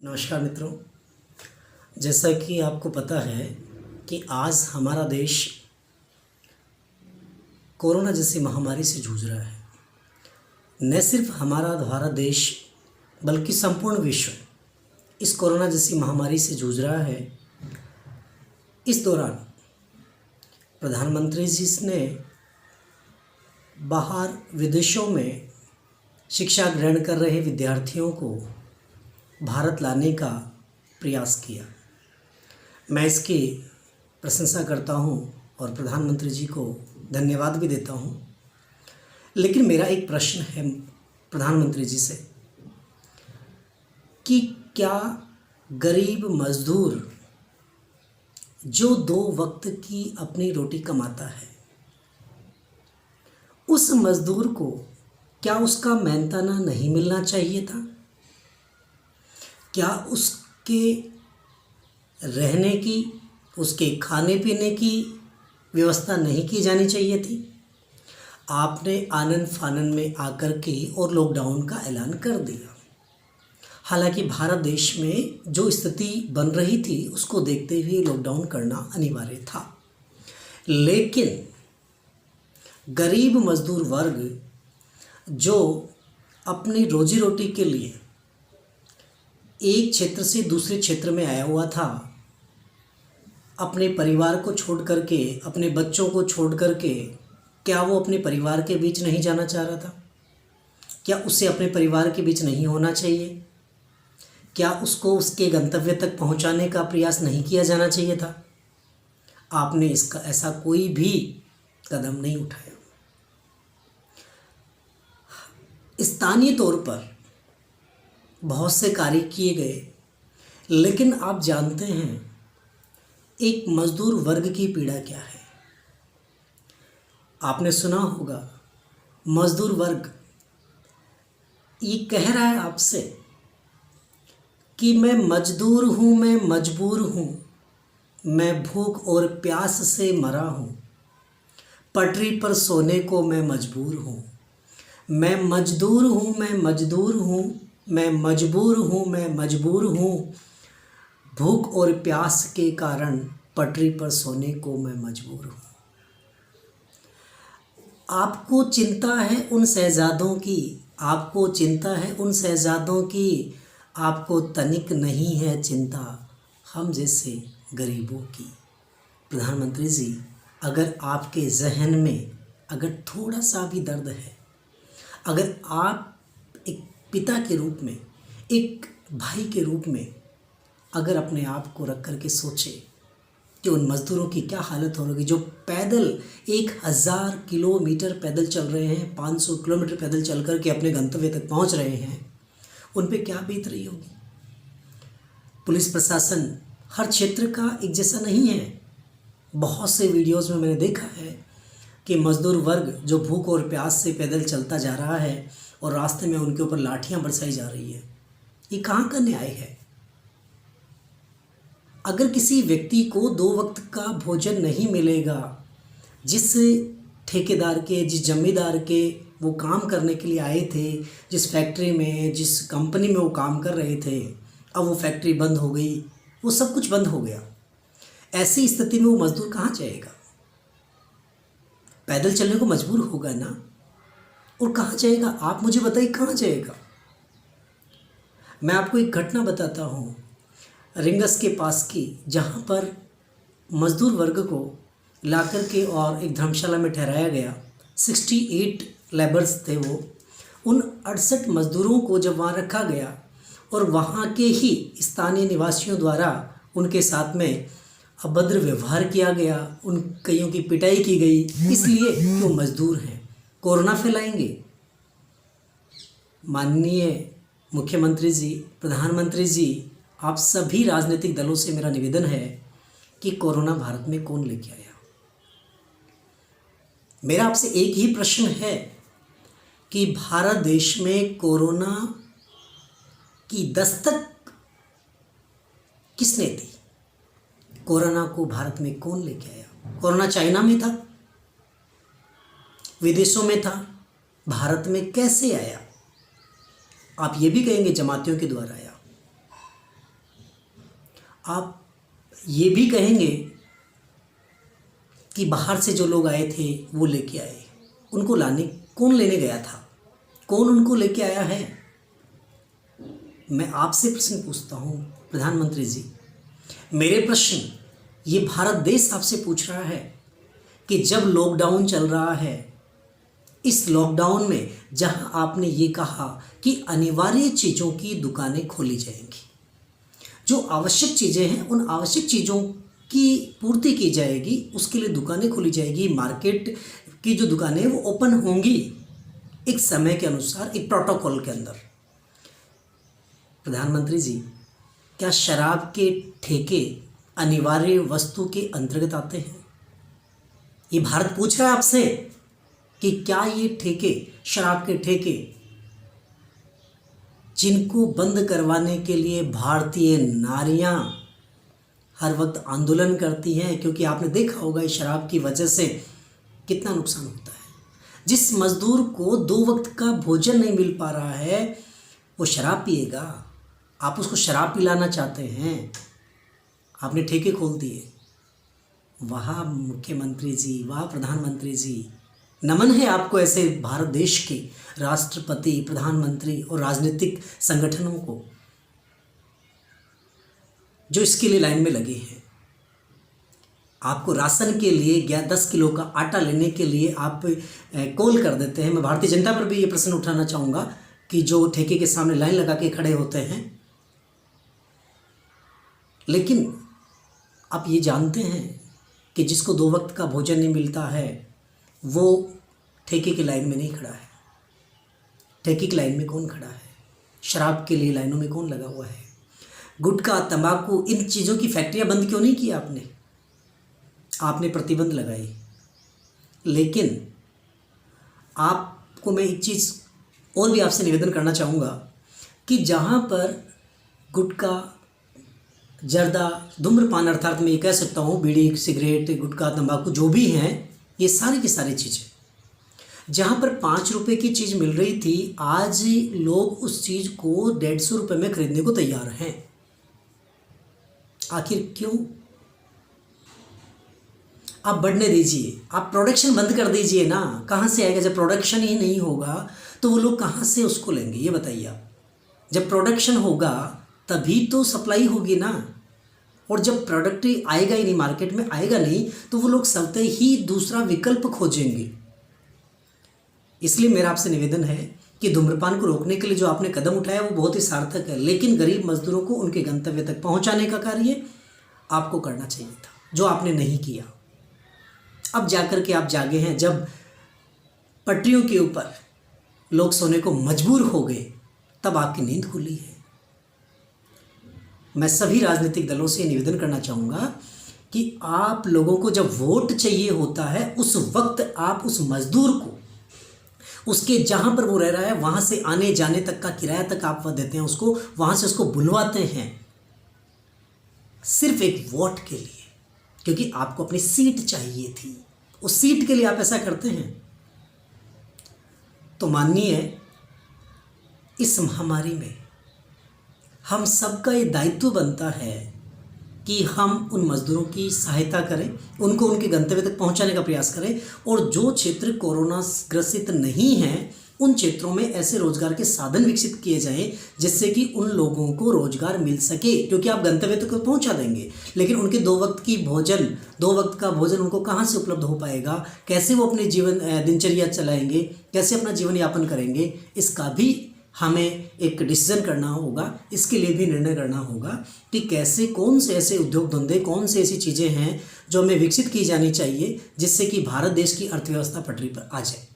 नमस्कार मित्रों। जैसा कि आपको पता है कि आज हमारा देश कोरोना जैसी महामारी से जूझ रहा है। न सिर्फ हमारा भारत देश बल्कि संपूर्ण विश्व इस कोरोना जैसी महामारी से जूझ रहा है। इस दौरान प्रधानमंत्री जी ने बाहर विदेशों में शिक्षा ग्रहण कर रहे विद्यार्थियों को भारत लाने का प्रयास किया। मैं इसकी प्रशंसा करता हूं और प्रधानमंत्री जी को धन्यवाद भी देता हूं। लेकिन मेरा एक प्रश्न है प्रधानमंत्री जी से कि क्या गरीब मजदूर जो 2 वक्त की अपनी रोटी कमाता है, उस मजदूर को क्या उसका मेहनताना नहीं मिलना चाहिए था? क्या उसके रहने की, उसके खाने पीने की व्यवस्था नहीं की जानी चाहिए थी? आपने आनन फानन में आकर के और लॉकडाउन का ऐलान कर दिया। हालांकि भारत देश में जो स्थिति बन रही थी उसको देखते हुए लॉकडाउन करना अनिवार्य था। लेकिन गरीब मजदूर वर्ग जो अपनी रोजी रोटी के लिए एक क्षेत्र से दूसरे क्षेत्र में आया हुआ था, अपने परिवार को छोड़ करके, अपने बच्चों को छोड़ करके, क्या वो अपने परिवार के बीच नहीं जाना चाह रहा था? क्या उसे अपने परिवार के बीच नहीं होना चाहिए? क्या उसको उसके गंतव्य तक पहुंचाने का प्रयास नहीं किया जाना चाहिए था? आपने इसका ऐसा कोई भी कदम नहीं उठाया। स्थानीय तौर पर बहुत से कार्य किए गए, लेकिन आप जानते हैं एक मजदूर वर्ग की पीड़ा क्या है। आपने सुना होगा मजदूर वर्ग ये कह रहा है आपसे कि मैं मजदूर हूँ, मैं मजबूर हूँ, मैं भूख और प्यास से मरा हूँ, पटरी पर सोने को मैं मजबूर हूँ, मैं मजदूर हूँ, मैं मजदूर हूँ, मैं मजबूर हूँ, मैं मजबूर हूँ, भूख और प्यास के कारण पटरी पर सोने को मैं मजबूर हूँ। आपको चिंता है उन शहजादों की, आपको चिंता है उन शहजादों की, आपको तनिक नहीं है चिंता हम जैसे गरीबों की। प्रधानमंत्री जी, अगर आपके जहन में अगर थोड़ा सा भी दर्द है, अगर आप एक पिता के रूप में, एक भाई के रूप में अगर अपने आप को रख कर के सोचे कि उन मज़दूरों की क्या हालत होगी जो पैदल 1000 किलोमीटर पैदल चल रहे हैं, 500 किलोमीटर पैदल चल कर के अपने गंतव्य तक पहुंच रहे हैं, उन पे क्या बीत रही होगी। पुलिस प्रशासन हर क्षेत्र का एक जैसा नहीं है। बहुत से वीडियोज़ में मैंने देखा है कि मज़दूर वर्ग जो भूख और प्यास से पैदल चलता जा रहा है और रास्ते में उनके ऊपर लाठियां बरसाई जा रही है। ये कहाँ का न्याय है? अगर किसी व्यक्ति को 2 वक्त का भोजन नहीं मिलेगा, जिस ठेकेदार के, जिस जमींदार के वो काम करने के लिए आए थे, जिस फैक्ट्री में, जिस कंपनी में वो काम कर रहे थे, अब वो फैक्ट्री बंद हो गई, वो सब कुछ बंद हो गया। ऐसी स्थिति में वो मज़दूर कहाँ जाएगा? पैदल चलने को मजबूर होगा ना। और कहाँ जाएगा? आप मुझे बताइए कहाँ जाएगा? मैं आपको एक घटना बताता हूँ रिंगस के पास की, जहाँ पर मज़दूर वर्ग को ला कर के और एक धर्मशाला में ठहराया गया। 68 लेबर्स थे वो। उन 68 मज़दूरों को जब वहाँ रखा गया और वहाँ के ही स्थानीय निवासियों द्वारा उनके साथ में अभद्र व्यवहार किया गया, उन कईयों की पिटाई की गई, इसलिए कि वो मज़दूर हैं, कोरोना फैलाएंगे। माननीय मुख्यमंत्री जी, प्रधानमंत्री जी, आप सभी राजनीतिक दलों से मेरा निवेदन है कि कोरोना भारत में कौन लेके आया? मेरा आपसे एक ही प्रश्न है कि भारत देश में कोरोना की दस्तक किसने दी? कोरोना को भारत में कौन लेके आया? कोरोना चाइना में था, विदेशों में था, भारत में कैसे आया? आप ये भी कहेंगे जमातियों के द्वारा आया। आप ये भी कहेंगे कि बाहर से जो लोग आए थे वो लेके आए, उनको कौन लेने गया था, कौन उनको लेके आया है? मैं आपसे प्रश्न पूछता हूँ प्रधानमंत्री जी, मेरे प्रश्न ये भारत देश आपसे पूछ रहा है कि जब लॉकडाउन चल रहा है, इस लॉकडाउन में जहां आपने ये कहा कि अनिवार्य चीज़ों की दुकानें खोली जाएंगी, जो आवश्यक चीज़ें हैं उन आवश्यक चीज़ों की पूर्ति की जाएगी, उसके लिए दुकानें खोली जाएगी, मार्केट की जो दुकानें हैं वो ओपन होंगी एक समय के अनुसार, एक प्रोटोकॉल के अंदर। प्रधानमंत्री जी, क्या शराब के ठेके अनिवार्य वस्तु के अंतर्गत आते हैं? ये भारत पूछ रहा है आपसे कि क्या ये ठेके, शराब के ठेके, जिनको बंद करवाने के लिए भारतीय नारियां हर वक्त आंदोलन करती हैं, क्योंकि आपने देखा होगा इस शराब की वजह से कितना नुकसान होता है। जिस मजदूर को 2 वक्त का भोजन नहीं मिल पा रहा है वो शराब पिएगा, आप उसको शराब पिलाना चाहते हैं, आपने ठेके खोल दिए। वाह मुख्यमंत्री जी, वाह प्रधानमंत्री जी, नमन है आपको ऐसे भारत देश के राष्ट्रपति, प्रधानमंत्री और राजनीतिक संगठनों को जो इसके लिए लाइन में लगे हैं। आपको राशन के लिए 10 किलो का आटा लेने के लिए आप कॉल कर देते हैं। मैं भारतीय जनता पर भी ये प्रश्न उठाना चाहूँगा कि जो ठेके के सामने लाइन लगा के खड़े होते हैं, लेकिन आप ये जानते हैं कि जिसको 2 वक्त का भोजन नहीं मिलता है वो ठेके की लाइन में नहीं खड़ा है। ठेके की लाइन में कौन खड़ा है? शराब के लिए लाइनों में कौन लगा हुआ है? गुटखा, तंबाकू, इन चीज़ों की फैक्ट्रियां बंद क्यों नहीं की आपने प्रतिबंध लगाई। लेकिन आपको मैं एक चीज़ और भी आपसे निवेदन करना चाहूँगा कि जहाँ पर गुटखा, जर्दा, धूम्रपान, अर्थात मैं ये कह सकता हूँ बीड़ी, सिगरेट, गुटखा, तंबाकू जो भी हैं, ये सारी की सारी चीज़ें जहाँ पर 5 रुपये की चीज़ मिल रही थी, आज लोग उस चीज़ को 150 रुपये में खरीदने को तैयार हैं। आखिर क्यों? आप बढ़ने दीजिए, आप प्रोडक्शन बंद कर दीजिए ना। कहाँ से आएगा? जब प्रोडक्शन ही नहीं होगा तो वो लोग कहाँ से उसको लेंगे, ये बताइए आप। जब प्रोडक्शन होगा तभी तो सप्लाई होगी ना। और जब प्रोडक्ट आएगा ही नहीं, मार्केट में आएगा नहीं, तो वो लोग स्वतः ही दूसरा विकल्प खोजेंगे। इसलिए मेरा आपसे निवेदन है कि धूम्रपान को रोकने के लिए जो आपने कदम उठाया वो बहुत ही सार्थक है, लेकिन गरीब मजदूरों को उनके गंतव्य तक पहुंचाने का कार्य आपको करना चाहिए था, जो आपने नहीं किया। अब जाकर के आप जागे हैं, जब पटरियों के ऊपर लोग सोने को मजबूर हो गए तब आपकी नींद खुली है। मैं सभी राजनीतिक दलों से निवेदन करना चाहूँगा कि आप लोगों को जब वोट चाहिए होता है उस वक्त आप उस मजदूर को उसके जहाँ पर वो रह रहा है वहाँ से आने जाने तक का किराया तक आप देते हैं उसको, वहाँ से उसको बुलवाते हैं सिर्फ एक वोट के लिए, क्योंकि आपको अपनी सीट चाहिए थी। उस सीट के लिए आप ऐसा करते हैं। तो माननीय, इस महामारी में हम सबका ये दायित्व बनता है कि हम उन मज़दूरों की सहायता करें, उनको उनके गंतव्य तक पहुंचाने का प्रयास करें, और जो क्षेत्र कोरोना ग्रसित नहीं हैं उन क्षेत्रों में ऐसे रोजगार के साधन विकसित किए जाएं जिससे कि उन लोगों को रोजगार मिल सके। क्योंकि आप गंतव्य तक पहुंचा देंगे, लेकिन उनके 2 वक्त का भोजन उनको कहाँ से उपलब्ध हो पाएगा? कैसे वो अपने दिनचर्या चलाएंगे? कैसे अपना जीवन यापन करेंगे? इसका भी हमें एक डिसीजन करना होगा। इसके लिए भी निर्णय करना होगा कि कैसे, कौन से ऐसे उद्योग धंधे, कौन से ऐसी चीज़ें हैं जो हमें विकसित की जानी चाहिए जिससे कि भारत देश की अर्थव्यवस्था पटरी पर आ जाए।